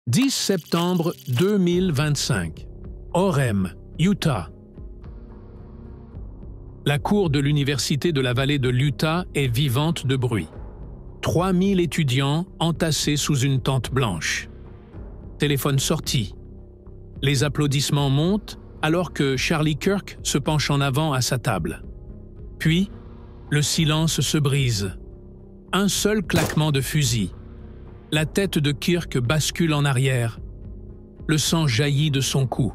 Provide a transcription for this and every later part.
10 septembre 2025. Orem, Utah. La cour de l'Université de la vallée de l'Utah est vivante de bruit. 3000 étudiants entassés sous une tente blanche. Téléphone sorti. Les applaudissements montent alors que Charlie Kirk se penche en avant à sa table. Puis, le silence se brise. Un seul claquement de fusil. La tête de Kirk bascule en arrière. Le sang jaillit de son cou.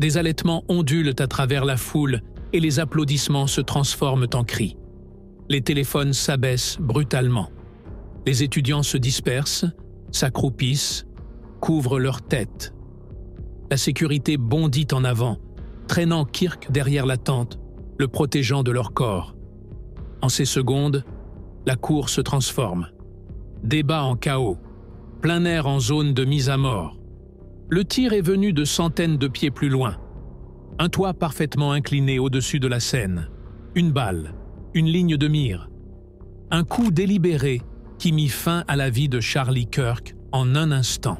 Des halètements ondulent à travers la foule et les applaudissements se transforment en cris. Les téléphones s'abaissent brutalement. Les étudiants se dispersent, s'accroupissent, couvrent leurs têtes. La sécurité bondit en avant, traînant Kirk derrière la tente, le protégeant de leur corps. En ces secondes, la cour se transforme. Débat en chaos, plein air en zone de mise à mort. Le tir est venu de centaines de pieds plus loin. Un toit parfaitement incliné au-dessus de la scène. Une balle, une ligne de mire. Un coup délibéré qui mit fin à la vie de Charlie Kirk en un instant.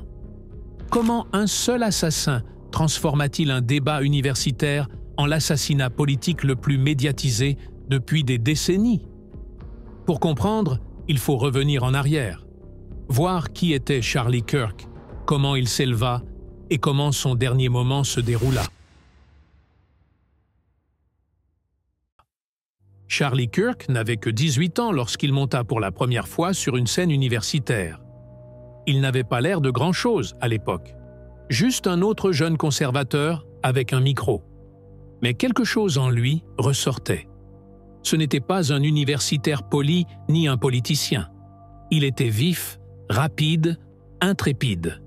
Comment un seul assassin transforma-t-il un débat universitaire en l'assassinat politique le plus médiatisé depuis des décennies? Pour comprendre, il faut revenir en arrière, voir qui était Charlie Kirk, comment il s'éleva et comment son dernier moment se déroula. Charlie Kirk n'avait que 18 ans lorsqu'il monta pour la première fois sur une scène universitaire. Il n'avait pas l'air de grand-chose à l'époque, juste un autre jeune conservateur avec un micro. Mais quelque chose en lui ressortait. Ce n'était pas un universitaire poli ni un politicien. Il était vif, rapide, intrépide.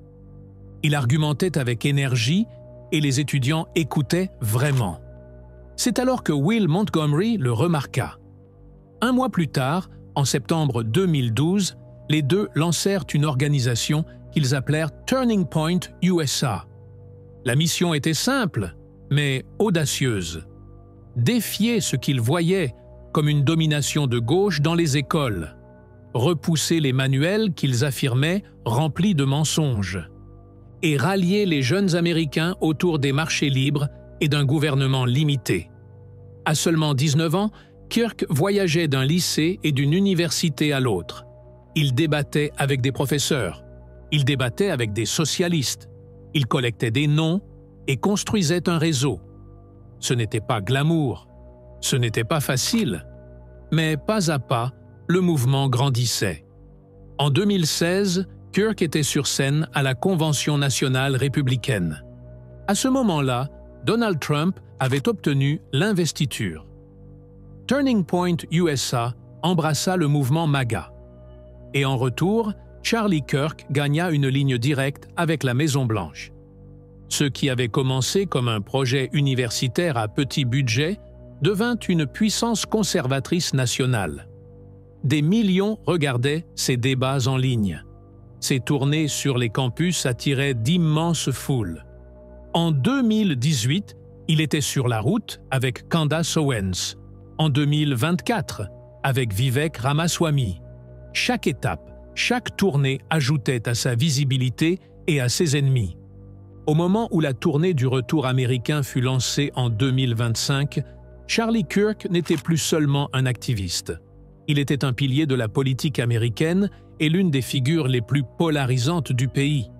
Il argumentait avec énergie et les étudiants écoutaient vraiment. C'est alors que Will Montgomery le remarqua. Un mois plus tard, en septembre 2012, les deux lancèrent une organisation qu'ils appelèrent Turning Point USA. La mission était simple, mais audacieuse. Défier ce qu'ils voyaient comme une domination de gauche dans les écoles. Repousser les manuels qu'ils affirmaient remplis de mensonges. Et rallier les jeunes Américains autour des marchés libres et d'un gouvernement limité. À seulement 19 ans, Kirk voyageait d'un lycée et d'une université à l'autre. Il débattait avec des professeurs. Il débattait avec des socialistes. Il collectait des noms et construisait un réseau. Ce n'était pas glamour. Ce n'était pas facile. Mais pas à pas, le mouvement grandissait. En 2016, Kirk était sur scène à la Convention nationale républicaine. À ce moment-là, Donald Trump avait obtenu l'investiture. Turning Point USA embrassa le mouvement MAGA. Et en retour, Charlie Kirk gagna une ligne directe avec la Maison-Blanche. Ce qui avait commencé comme un projet universitaire à petit budget devint une puissance conservatrice nationale. Des millions regardaient ces débats en ligne. Ces tournées sur les campus attiraient d'immenses foules. En 2018, il était sur la route avec Candace Owens. En 2024, avec Vivek Ramaswamy. Chaque étape, chaque tournée ajoutait à sa visibilité et à ses ennemis. Au moment où la tournée du retour américain fut lancée en 2025, Charlie Kirk n'était plus seulement un activiste. Il était un pilier de la politique américaine et l'une des figures les plus polarisantes du pays.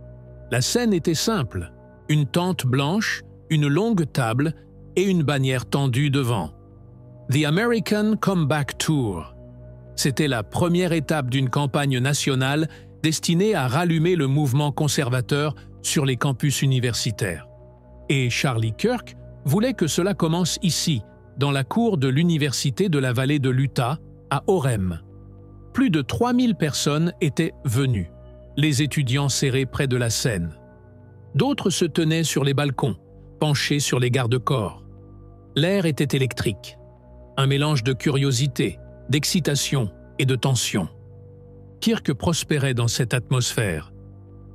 La scène était simple, une tente blanche, une longue table et une bannière tendue devant. The American Comeback Tour. C'était la première étape d'une campagne nationale destinée à rallumer le mouvement conservateur sur les campus universitaires. Et Charlie Kirk voulait que cela commence ici, dans la cour de l'Université de la vallée de l'Utah, à Orem. Plus de 3000 personnes étaient venues, les étudiants serrés près de la scène. D'autres se tenaient sur les balcons, penchés sur les garde-corps. L'air était électrique, un mélange de curiosité, d'excitation et de tension. Kirk prospérait dans cette atmosphère.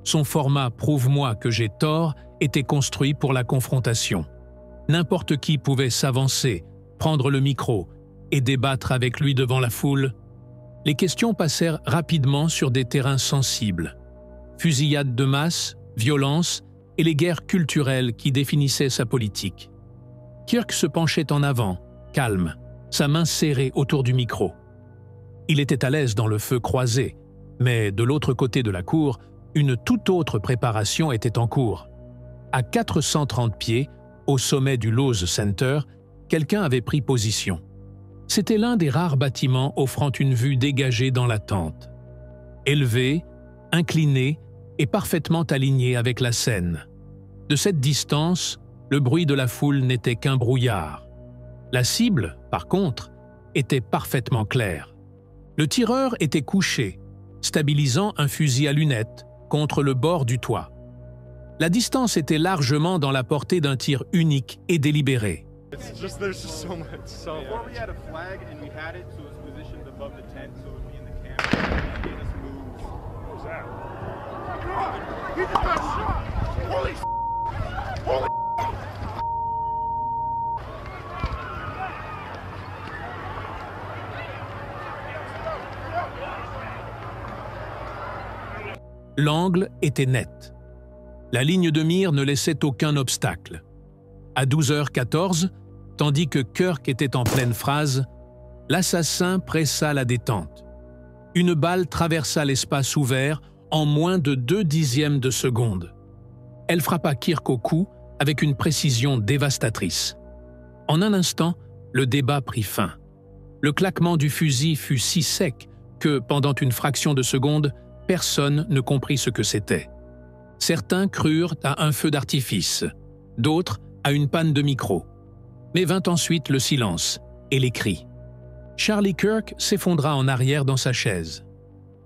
Son format « Prouve-moi que j'ai tort » était construit pour la confrontation. N'importe qui pouvait s'avancer, prendre le micro et débattre avec lui devant la foule. Les questions passèrent rapidement sur des terrains sensibles. Fusillade de masse violence et les guerres culturelles qui définissaient sa politique. Kirk se penchait en avant, calme, sa main serrée autour du micro. Il était à l'aise dans le feu croisé, mais de l'autre côté de la cour, une toute autre préparation était en cours. À 430 pieds, au sommet du Lowe's Center, quelqu'un avait pris position. C'était l'un des rares bâtiments offrant une vue dégagée dans l'attente. Élevé, incliné et parfaitement aligné avec la scène. De cette distance, le bruit de la foule n'était qu'un brouillard. La cible, par contre, était parfaitement claire. Le tireur était couché, stabilisant un fusil à lunettes contre le bord du toit. La distance était largement dans la portée d'un tir unique et délibéré. L'angle était net. La ligne de mire ne laissait aucun obstacle. À 12h14, tandis que Kirk était en pleine phrase, l'assassin pressa la détente. Une balle traversa l'espace ouvert en moins de 0,2 de seconde. Elle frappa Kirk au cou avec une précision dévastatrice. En un instant, le débat prit fin. Le claquement du fusil fut si sec que, pendant une fraction de seconde, personne ne comprit ce que c'était. Certains crurent à un feu d'artifice, d'autres à une panne de micro. Mais vint ensuite le silence et les cris. Charlie Kirk s'effondra en arrière dans sa chaise.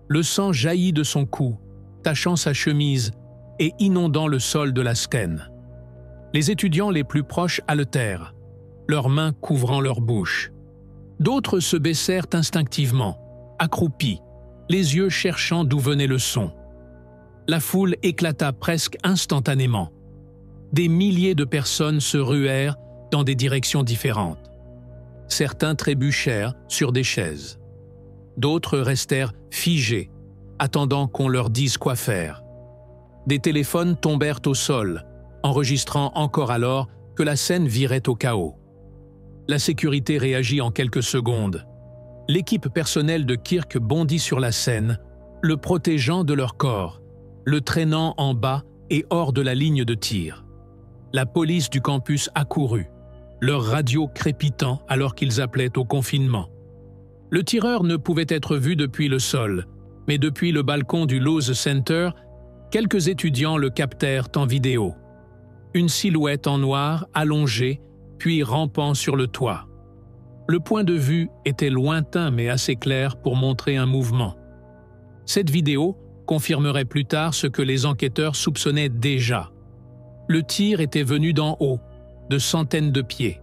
Le sang jaillit de son cou, tachant sa chemise et inondant le sol de la scène. Les étudiants les plus proches haletèrent, leurs mains couvrant leur bouche. D'autres se baissèrent instinctivement, accroupis, les yeux cherchant d'où venait le son. La foule éclata presque instantanément. Des milliers de personnes se ruèrent dans des directions différentes. Certains trébuchèrent sur des chaises. D'autres restèrent figés, attendant qu'on leur dise quoi faire. Des téléphones tombèrent au sol, enregistrant encore alors que la scène virait au chaos. La sécurité réagit en quelques secondes. L'équipe personnelle de Kirk bondit sur la scène, le protégeant de leur corps, le traînant en bas et hors de la ligne de tir. La police du campus accourut, leur radio crépitant alors qu'ils appelaient au confinement. Le tireur ne pouvait être vu depuis le sol, mais depuis le balcon du Lowe's Center, quelques étudiants le captèrent en vidéo. Une silhouette en noir allongée, puis rampant sur le toit. Le point de vue était lointain mais assez clair pour montrer un mouvement. Cette vidéo confirmerait plus tard ce que les enquêteurs soupçonnaient déjà. Le tir était venu d'en haut, de centaines de pieds.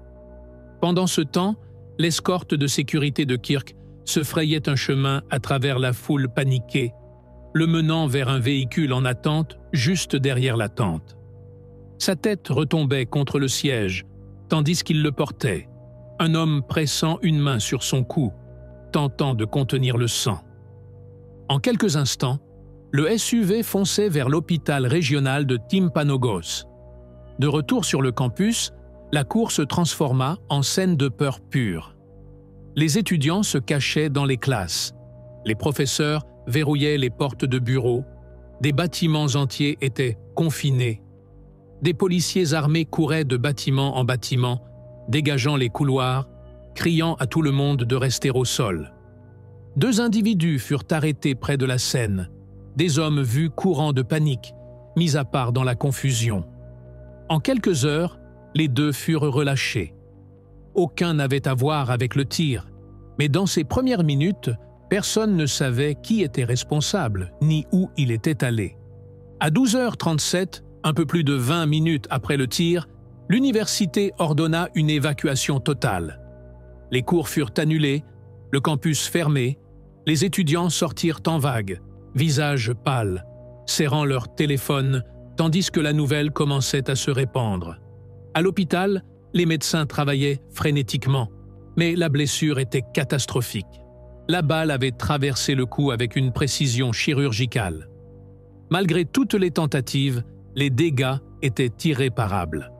Pendant ce temps, l'escorte de sécurité de Kirk se frayait un chemin à travers la foule paniquée, le menant vers un véhicule en attente juste derrière la tente. Sa tête retombait contre le siège, tandis qu'il le portait, un homme pressant une main sur son cou, tentant de contenir le sang. En quelques instants, le SUV fonçait vers l'hôpital régional de Timpanogos. De retour sur le campus, la cour se transforma en scène de peur pure. Les étudiants se cachaient dans les classes. Les professeurs verrouillaient les portes de bureaux. Des bâtiments entiers étaient confinés. Des policiers armés couraient de bâtiment en bâtiment, dégageant les couloirs, criant à tout le monde de rester au sol. 2 individus furent arrêtés près de la scène, des hommes vus courant de panique, mis à part dans la confusion. En quelques heures, les 2 furent relâchés. Aucun n'avait à voir avec le tir, mais dans ces premières minutes, personne ne savait qui était responsable ni où il était allé. À 12h37, un peu plus de 20 minutes après le tir, l'université ordonna une évacuation totale. Les cours furent annulés, le campus fermé, les étudiants sortirent en vague, visages pâles, serrant leur téléphone, tandis que la nouvelle commençait à se répandre. À l'hôpital, les médecins travaillaient frénétiquement, mais la blessure était catastrophique. La balle avait traversé le cou avec une précision chirurgicale. Malgré toutes les tentatives, les dégâts étaient irréparables.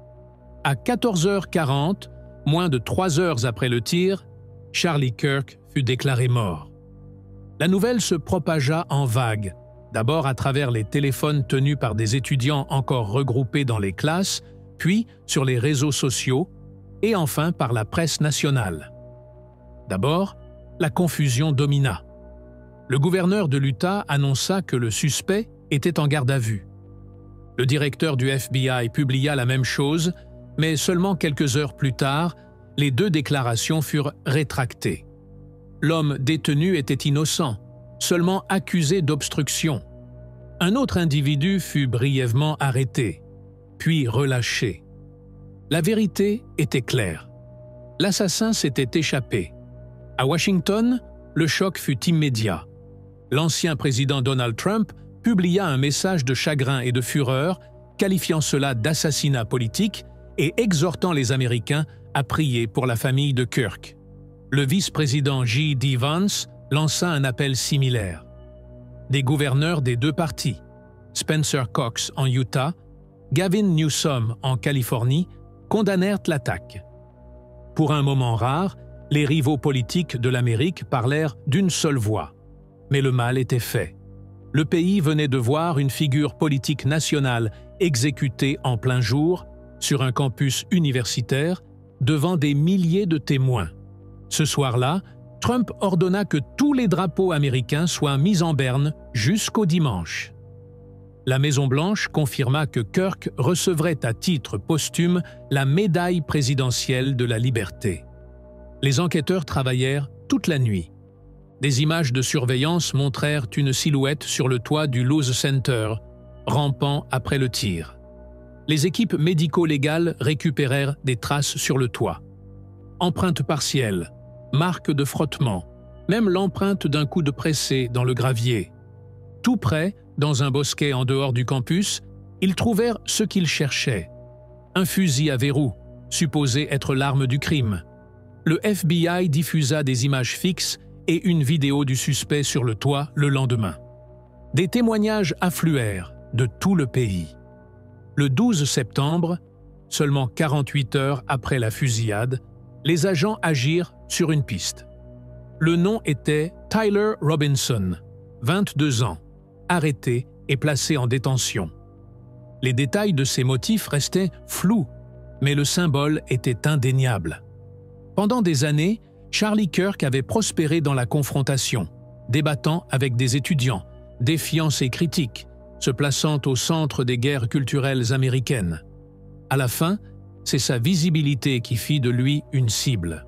À 14h40, moins de 3 heures après le tir, Charlie Kirk fut déclaré mort. La nouvelle se propagea en vagues, d'abord à travers les téléphones tenus par des étudiants encore regroupés dans les classes, puis sur les réseaux sociaux, et enfin par la presse nationale. D'abord, la confusion domina. Le gouverneur de l'Utah annonça que le suspect était en garde à vue. Le directeur du FBI publia la même chose, mais seulement quelques heures plus tard, les 2 déclarations furent rétractées. L'homme détenu était innocent, seulement accusé d'obstruction. Un autre individu fut brièvement arrêté, puis relâché. La vérité était claire. L'assassin s'était échappé. À Washington, le choc fut immédiat. L'ancien président Donald Trump publia un message de chagrin et de fureur, qualifiant cela d'assassinat politique et exhortant les Américains à prier pour la famille de Kirk. Le vice-président J.D. Vance lança un appel similaire. Des gouverneurs des 2 partis, Spencer Cox en Utah, Gavin Newsom en Californie, condamnèrent l'attaque. Pour un moment rare, les rivaux politiques de l'Amérique parlèrent d'une seule voix. Mais le mal était fait. Le pays venait de voir une figure politique nationale exécutée en plein jour, sur un campus universitaire, devant des milliers de témoins. Ce soir-là, Trump ordonna que tous les drapeaux américains soient mis en berne jusqu'au dimanche. La Maison-Blanche confirma que Kirk recevrait à titre posthume la médaille présidentielle de la liberté. Les enquêteurs travaillèrent toute la nuit. Des images de surveillance montrèrent une silhouette sur le toit du Lowe's Center, rampant après le tir. Les équipes médico-légales récupérèrent des traces sur le toit. Empreintes partielles, marques de frottement, même l'empreinte d'un coup de pressé dans le gravier. Tout près, dans un bosquet en dehors du campus, ils trouvèrent ce qu'ils cherchaient. Un fusil à verrou, supposé être l'arme du crime. Le FBI diffusa des images fixes et une vidéo du suspect sur le toit le lendemain. Des témoignages affluèrent de tout le pays. Le 12 septembre, seulement 48 heures après la fusillade, les agents agirent sur une piste. Le nom était Tyler Robinson, 22 ans, arrêté et placé en détention. Les détails de ses motifs restaient flous, mais le symbole était indéniable. Pendant des années, Charlie Kirk avait prospéré dans la confrontation, débattant avec des étudiants, défiant ses critiques, se plaçant au centre des guerres culturelles américaines. À la fin, c'est sa visibilité qui fit de lui une cible.